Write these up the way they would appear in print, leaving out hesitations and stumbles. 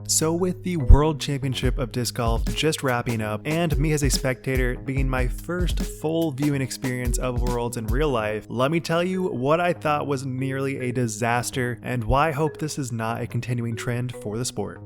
So with the World Championship of Disc Golf just wrapping up, and me as a spectator being my first full viewing experience of Worlds in real life, let me tell you what I thought was nearly a disaster and why I hope this is not a continuing trend for the sport.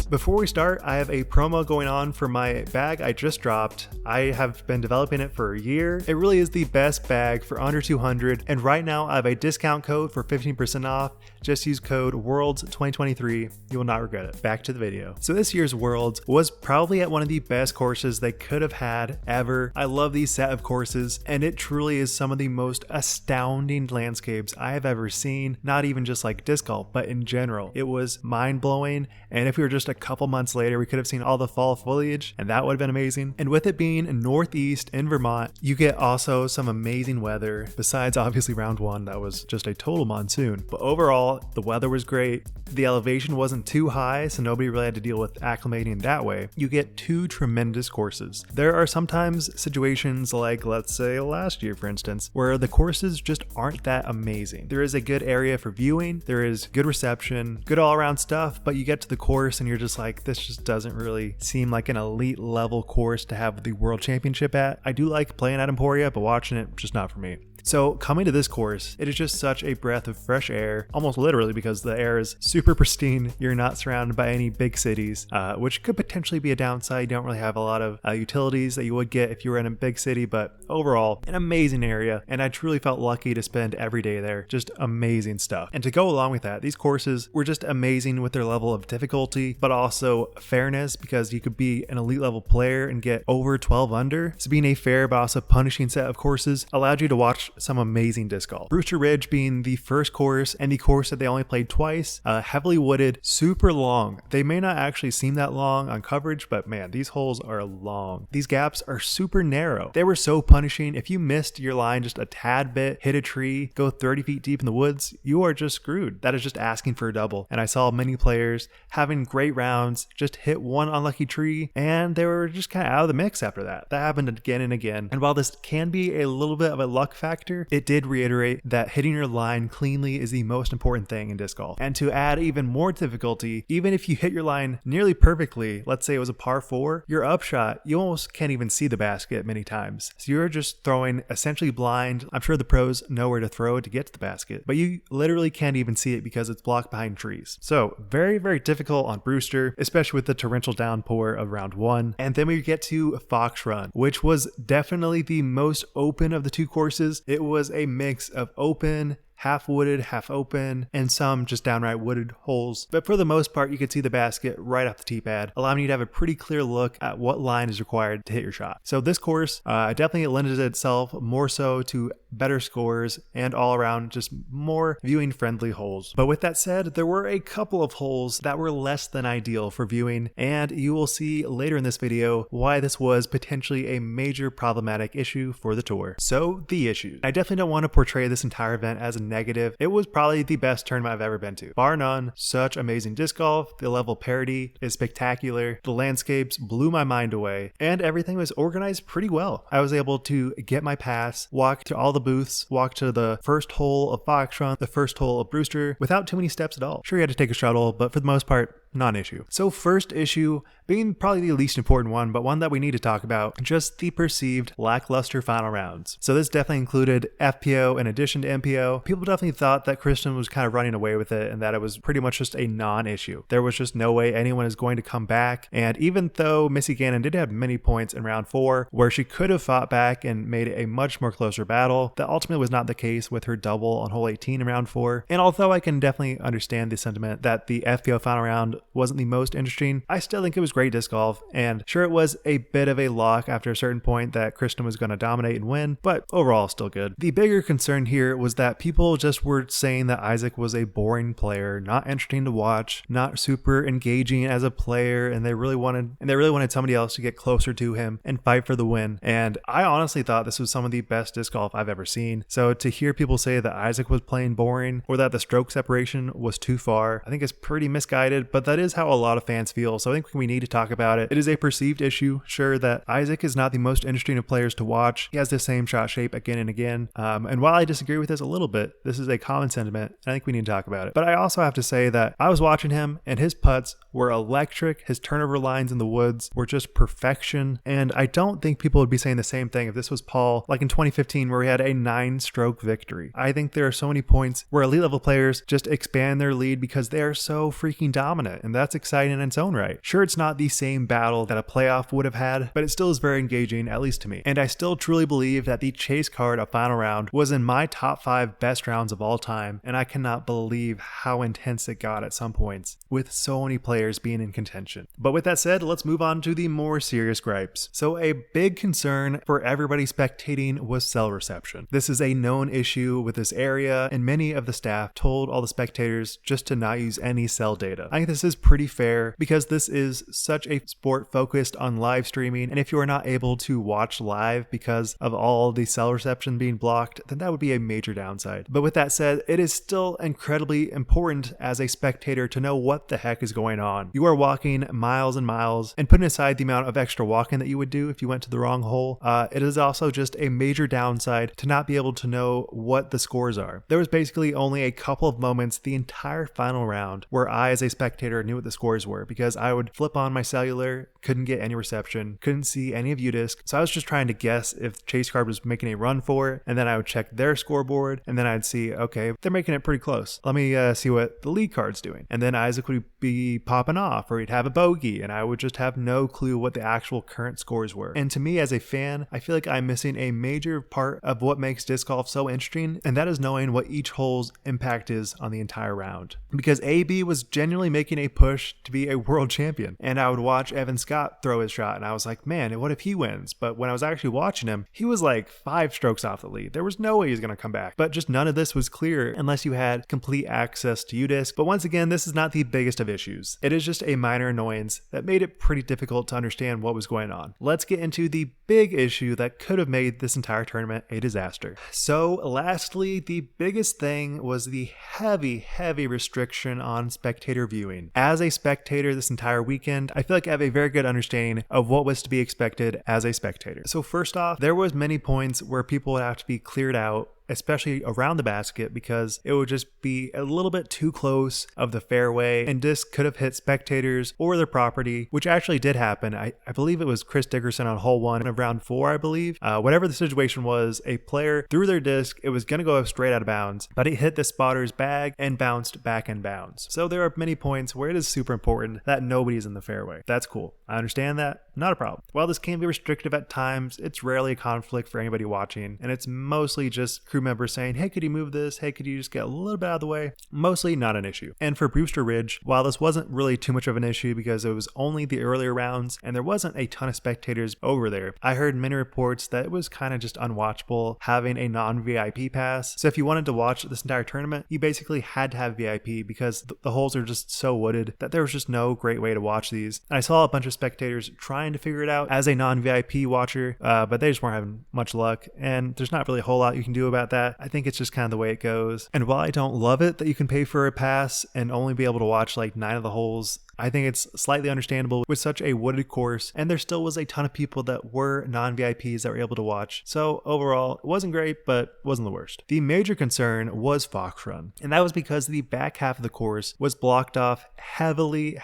Before we start, I have a promo going on for my bag I just dropped. I have been developing it for a year. It really is the best bag for under 200, and right now I have a discount code for 15% off. Just use code WORLDS2023. You will not regret it. Back to the video. So this year's Worlds was probably at one of the best courses they could have had ever. I love these set of courses, and it truly is some of the most astounding landscapes I have ever seen. Not even just like disc golf, but in general. It was mind-blowing, and if we were just a couple months later, we could have seen all the fall foliage, and that would have been amazing. And with it being northeast in Vermont, you get also some amazing weather, besides obviously round one, that was just a total monsoon. But overall, the weather was great. The elevation wasn't too high, so nobody really had to deal with acclimating that way. You get two tremendous courses. There are sometimes situations like, let's say last year for instance, where the courses just aren't that amazing. There is a good area for viewing, there is good reception, good all around stuff, but you get to the course and you're just like, this just doesn't really seem like an elite level course to have the World Championship at. I do like playing at Emporia, but watching it, just not for me. So coming to this course, it is just such a breath of fresh air, almost literally because the air is super pristine. You're not surrounded by any big cities, which could potentially be a downside. You don't really have a lot of utilities that you would get if you were in a big city, but overall, an amazing area. And I truly felt lucky to spend every day there. Just amazing stuff. And to go along with that, these courses were just amazing with their level of difficulty, but also fairness, because you could be an elite level player and get over 12 under. So being a fair but also punishing set of courses allowed you to watch some amazing disc golf. Brewster Ridge being the first course and the course that they only played twice, heavily wooded, super long. They may not actually seem that long on coverage, but man, these holes are long. These gaps are super narrow. They were so punishing. If you missed your line just a tad bit, hit a tree, go 30 feet deep in the woods, you are just screwed. That is just asking for a double. And I saw many players having great rounds, just hit one unlucky tree, and they were just kind of out of the mix after that. That happened again and again. And while this can be a little bit of a luck factor, it did reiterate that hitting your line cleanly is the most important thing in disc golf. And to add even more difficulty, even if you hit your line nearly perfectly, let's say it was a par 4, your upshot, you almost can't even see the basket many times. So you're just throwing essentially blind. I'm sure the pros know where to throw it to get to the basket, but you literally can't even see it because it's blocked behind trees. So very, very difficult on Brewster, especially with the torrential downpour of round one. And then we get to Fox Run, which was definitely the most open of the two courses. It was a mix of open, half wooded, half open, and some just downright wooded holes. But for the most part, you could see the basket right off the tee pad, allowing you to have a pretty clear look at what line is required to hit your shot. So this course definitely lended itself more so to better scores and all around just more viewing friendly holes. But with that said, there were a couple of holes that were less than ideal for viewing, and you will see later in this video why this was potentially a major problematic issue for the tour. So the issues. I definitely don't want to portray this entire event as a negative. It was probably the best tournament I've ever been to. Bar none, such amazing disc golf. The level of parity is spectacular. The landscapes blew my mind away, and everything was organized pretty well. I was able to get my pass, walk to all the booths, walk to the first hole of Fox Run, the first hole of Brewster, without too many steps at all. Sure, you had to take a shuttle, but for the most part, non-issue. So first issue being probably the least important one, but one that we need to talk about, just the perceived lackluster final rounds. So this definitely included FPO in addition to MPO. People definitely thought that Kristen was kind of running away with it and that it was pretty much just a non-issue. There was just no way anyone is going to come back. And even though Missy Gannon did have many points in round 4 where she could have fought back and made it a much more closer battle, that ultimately was not the case with her double on hole 18 in round 4. And although I can definitely understand the sentiment that the FPO final round wasn't the most interesting, I still think it was great disc golf, and sure, it was a bit of a lock after a certain point that Kristen was going to dominate and win, but overall still good. The bigger concern here was that people just were saying that Isaac was a boring player, not interesting to watch, not super engaging as a player, and they really wanted somebody else to get closer to him and fight for the win. And I honestly thought this was some of the best disc golf I've ever seen. So to hear people say that Isaac was playing boring or that the stroke separation was too far, I think it's pretty misguided, but that is how a lot of fans feel, so I think we need to talk about it. It is a perceived issue, sure, that Isaac is not the most interesting of players to watch. He has the same shot shape again and again, and while I disagree with this a little bit, this is a common sentiment, and I think we need to talk about it. But I also have to say that I was watching him, and his putts were electric. His turnover lines in the woods were just perfection, and I don't think people would be saying the same thing if this was Paul, like in 2015, where he had a 9-stroke victory. I think there are so many points where elite level players just expand their lead because they are so freaking dominant, and that's exciting in its own right. Sure, it's not the same battle that a playoff would have had, but it still is very engaging, at least to me. And I still truly believe that the chase card of final round was in my top 5 best rounds of all time, and I cannot believe how intense it got at some points, with so many players being in contention. But with that said, let's move on to the more serious gripes. So a big concern for everybody spectating was cell reception. This is a known issue with this area, and many of the staff told all the spectators just to not use any cell data. I think this is pretty fair because this is such a sport focused on live streaming, and if you are not able to watch live because of all the cell reception being blocked, then that would be a major downside. But with that said, it is still incredibly important as a spectator to know what the heck is going on. You are walking miles and miles, and putting aside the amount of extra walking that you would do if you went to the wrong hole, it is also just a major downside to not be able to know what the scores are. There was basically only a couple of moments the entire final round where I, as a spectator, knew what the scores were because I would flip on my cellular, couldn't get any reception, couldn't see any of UDisc, so I was just trying to guess if Chase Card was making a run for it, and then I would check their scoreboard, and then I'd see, okay, they're making it pretty close. Let me see what the lead card's doing. And then Isaac would be popping off, or he'd have a bogey, and I would just have no clue what the actual current scores were. And to me, as a fan, I feel like I'm missing a major part of what makes disc golf so interesting, and that is knowing what each hole's impact is on the entire round. Because AB was genuinely making a push to be a world champion, and I would watch Evan Scott throw his shot, and I was like, man, what if he wins? But when I was actually watching him, he was like 5 strokes off the lead. There was no way he was going to come back. But just none of this was clear unless you had complete access to UDisc. But once again, this is not the biggest of issues. It is just a minor annoyance that made it pretty difficult to understand what was going on. Let's get into the big issue that could have made this entire tournament a disaster. So lastly, the biggest thing was the heavy restriction on spectator viewing. As a spectator this entire weekend, I feel like I have a very good understanding of what was to be expected as a spectator. So first off, there was many points where people would have to be cleared out, especially around the basket, because it would just be a little bit too close of the fairway and disc could have hit spectators or their property, which actually did happen. I believe it was Chris Dickerson on hole 1 of round 4, I believe. Whatever the situation was, a player threw their disc, it was going to go straight out of bounds, but it hit the spotter's bag and bounced back in bounds. So there are many points where it is super important that nobody's in the fairway. That's cool. I understand that. Not a problem. While this can be restrictive at times, it's rarely a conflict for anybody watching, and it's mostly just crew members saying, hey, could you move this? Hey, could you just get a little bit out of the way? Mostly not an issue. And for Brewster Ridge, while this wasn't really too much of an issue because it was only the earlier rounds and there wasn't a ton of spectators over there, I heard many reports that it was kind of just unwatchable having a non-VIP pass. So if you wanted to watch this entire tournament, you basically had to have VIP because the holes are just so wooded that there was just no great way to watch these. And I saw a bunch of spectators trying to figure it out as a non-VIP watcher, but they just weren't having much luck, and there's not really a whole lot you can do about that. I think it's just kind of the way it goes. And while I don't love it that you can pay for a pass and only be able to watch like 9 of the holes, I think it's slightly understandable with such a wooded course, and there still was a ton of people that were non-VIPs that were able to watch. So overall, it wasn't great, but wasn't the worst. The major concern was Fox Run, and that was because the back half of the course was blocked off heavily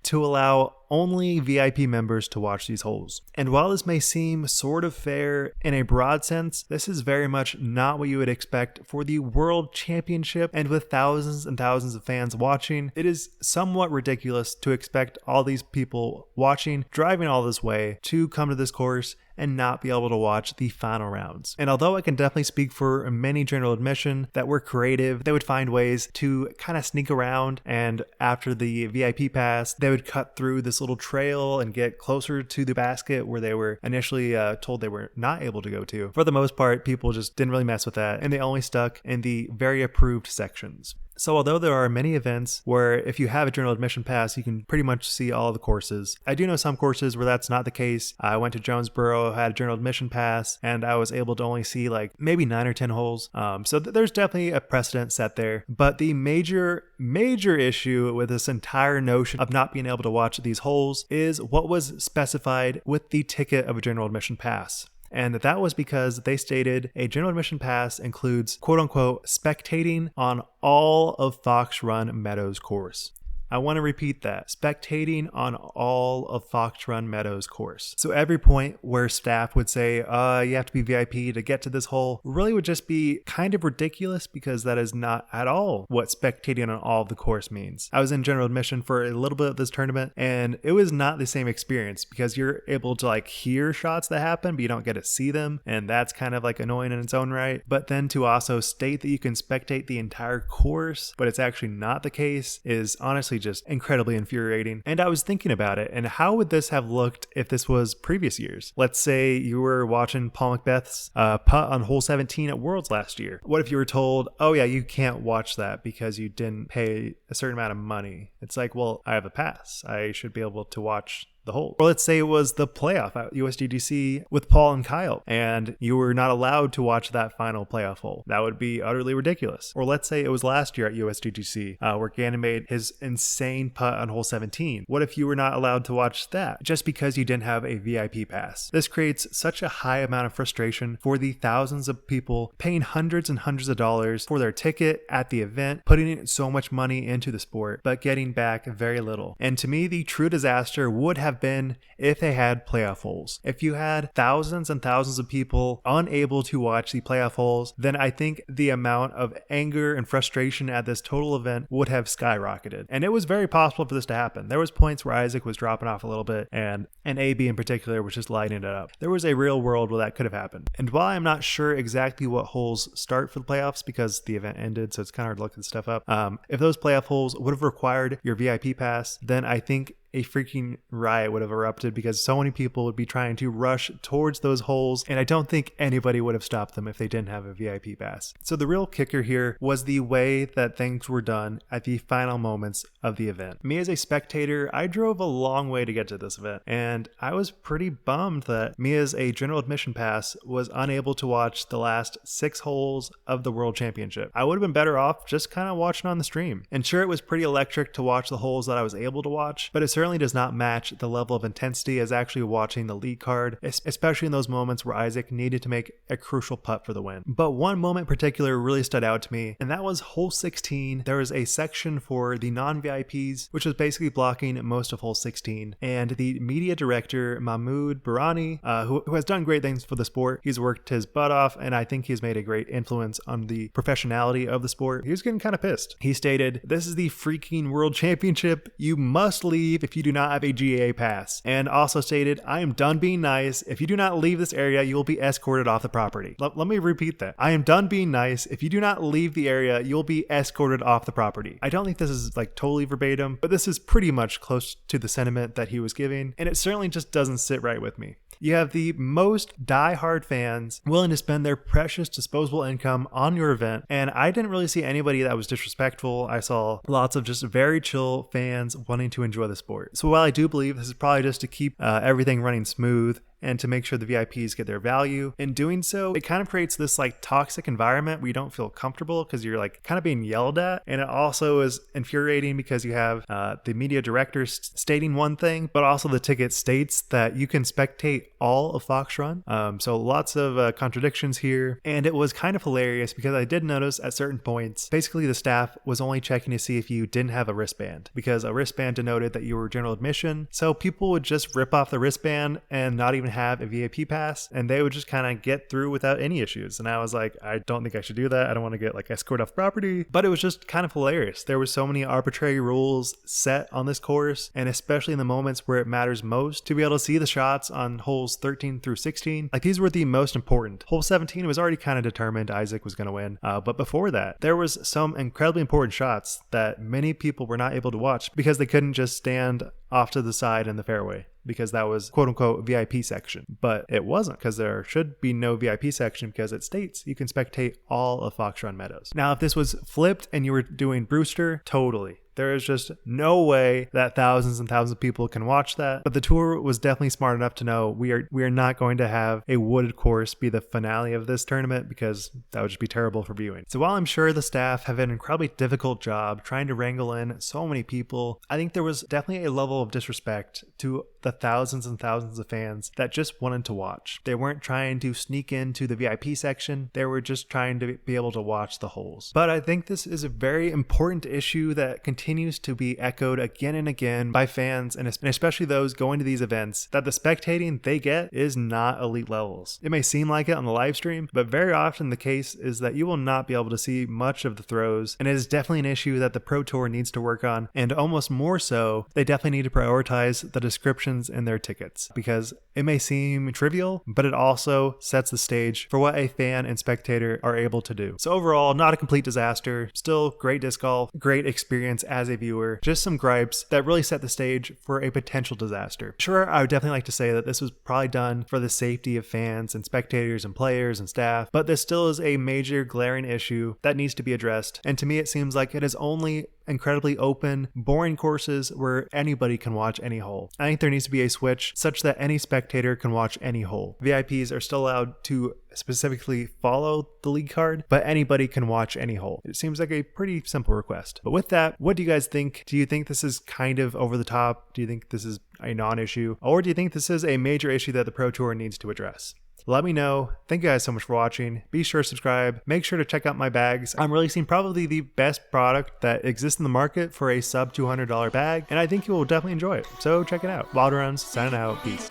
to allow only VIP members to watch these holes. And while this may seem sort of fair in a broad sense, this is very much not what you would expect for the World Championship, and with thousands and thousands of fans watching, it is somewhat ridiculous to expect all these people watching, driving all this way to come to this course and not be able to watch the final rounds. And although I can definitely speak for many general admission that were creative, they would find ways to kind of sneak around, and after the VIP pass, they would cut through this little trail and get closer to the basket where they were initially told they were not able to go to. For the most part, people just didn't really mess with that, and they only stuck in the very approved sections. So although there are many events where if you have a general admission pass, you can pretty much see all the courses, I do know some courses where that's not the case. I went to Jonesboro, had a general admission pass, and I was able to only see like maybe 9 or 10 holes. So there's definitely a precedent set there. But the major issue with this entire notion of not being able to watch these holes is what was specified with the ticket of a general admission pass. And that was because they stated a general admission pass includes, quote unquote, spectating on all of Fox Run Meadows course. I want to repeat that. Spectating on all of Fox Run Meadows course. So every point where staff would say, you have to be VIP to get to this hole, really would just be kind of ridiculous because that is not at all what spectating on all of the course means. I was in general admission for a little bit of this tournament and it was not the same experience because you're able to like hear shots that happen, but you don't get to see them. And that's kind of like annoying in its own right. But then to also state that you can spectate the entire course, but it's actually not the case is honestly just incredibly infuriating. And I was thinking about it, and how would this have looked if this was previous years? Let's say you were watching Paul Macbeth's putt on hole 17 at Worlds last year. What if you were told, oh yeah, you can't watch that because you didn't pay a certain amount of money? It's like, well, I have a pass. I should be able to watch the hole. Or let's say it was the playoff at USDGC with Paul and Kyle, and you were not allowed to watch that final playoff hole. That would be utterly ridiculous. Or let's say it was last year at USDGC, where Gannon made his insane putt on hole 17. What if you were not allowed to watch that just because you didn't have a VIP pass? This creates such a high amount of frustration for the thousands of people paying hundreds and hundreds of dollars for their ticket at the event, putting in so much money into the sport, but getting back very little. And to me, the true disaster would have been if they had playoff holes. If you had thousands and thousands of people unable to watch the playoff holes, then I think the amount of anger and frustration at this total event would have skyrocketed. And it was very possible for this to happen. There was points where Isaac was dropping off a little bit, and AB in particular was just lighting it up. There was a real world where that could have happened. And while I'm not sure exactly what holes start for the playoffs because the event ended, so it's kind of hard to look this stuff up, if those playoff holes would have required your VIP pass, then I think a freaking riot would have erupted because so many people would be trying to rush towards those holes, and I don't think anybody would have stopped them if they didn't have a VIP pass. So the real kicker here was the way that things were done at the final moments of the event. Me as a spectator, I drove a long way to get to this event, and I was pretty bummed that me as a general admission pass was unable to watch the last 6 holes of the World Championship. I would have been better off just kind of watching on the stream. And sure, it was pretty electric to watch the holes that I was able to watch, but it certainly does not match the level of intensity as actually watching the lead card, especially in those moments where Isaac needed to make a crucial putt for the win. But one moment in particular really stood out to me, and that was hole 16. There was a section for the non-VIPs, which was basically blocking most of hole 16, and the media director, Mahmoud Barani, who has done great things for the sport. He's worked his butt off, and I think he's made a great influence on the professionality of the sport. He was getting kind of pissed. He stated, "This is the freaking World Championship. You must leave if you do not have a GA pass." And also stated, "I am done being nice. If you do not leave this area, you will be escorted off the property." Let me repeat that. I am done being nice. If you do not leave the area, you'll be escorted off the property. I don't think this is like totally verbatim, but this is pretty much close to the sentiment that he was giving, and it certainly just doesn't sit right with me. You have the most die-hard fans willing to spend their precious disposable income on your event, and I didn't really see anybody that was disrespectful. I saw lots of just very chill fans wanting to enjoy the sport. So while I do believe this is probably just to keep everything running smooth and to make sure the VIPs get their value, in doing so, it kind of creates this like toxic environment where you don't feel comfortable because you're like kind of being yelled at. And it also is infuriating because you have the media directors stating one thing, but also the ticket states that you can spectate all of Fox Run. So lots of contradictions here. And it was kind of hilarious because I did notice at certain points, basically the staff was only checking to see if you didn't have a wristband, because a wristband denoted that you were general admission. So people would just rip off the wristband and not even have a VIP pass, and they would just kind of get through without any issues. And I was like, I don't think I should do that. I don't want to get like escorted off property. But it was just kind of hilarious. There were so many arbitrary rules set on this course, and especially in the moments where it matters most, to be able to see the shots on holes 13 through 16. Like, these were the most important. Hole 17 was already kind of determined Isaac was going to win. But before that, there was some incredibly important shots that many people were not able to watch because they couldn't just stand off to the side in the fairway because that was quote unquote VIP section. But it wasn't, because there should be no VIP section because it states you can spectate all of Fox Run Meadows. Now, if this was flipped and you were doing Brewster, totally. There is just no way that thousands and thousands of people can watch that. But the tour was definitely smart enough to know we are not going to have a wooded course be the finale of this tournament, because that would just be terrible for viewing. So while I'm sure the staff have an incredibly difficult job trying to wrangle in so many people, I think there was definitely a level of disrespect to the thousands and thousands of fans that just wanted to watch. They weren't trying to sneak into the VIP section. They were just trying to be able to watch the holes. But I think this is a very important issue that continues to be echoed again and again by fans, and especially those going to these events, that the spectating they get is not elite levels. It may seem like it on the live stream, but very often the case is that you will not be able to see much of the throws, and it is definitely an issue that the Pro Tour needs to work on, and almost more so, they definitely need to prioritize the descriptions in their tickets, because it may seem trivial, but it also sets the stage for what a fan and spectator are able to do. So overall, not a complete disaster, still great disc golf, great experience as a viewer, just some gripes that really set the stage for a potential disaster. Sure, I would definitely like to say that this was probably done for the safety of fans and spectators and players and staff, but this still is a major glaring issue that needs to be addressed, and to me it seems like it is only incredibly open, boring courses where anybody can watch any hole. I think there needs to be a switch such that any spectator can watch any hole. VIPs are still allowed to specifically follow the league card, but anybody can watch any hole. It seems like a pretty simple request. But with that, what do you guys think? Do you think this is kind of over the top? Do you think this is a non-issue? Or do you think this is a major issue that the Pro Tour needs to address? Let me know. Thank you guys so much for watching. Be sure to subscribe. Make sure to check out my bags. I'm releasing probably the best product that exists in the market for a sub $200 bag, and I think you will definitely enjoy it. So check it out. Wild Runs, signing out. Peace.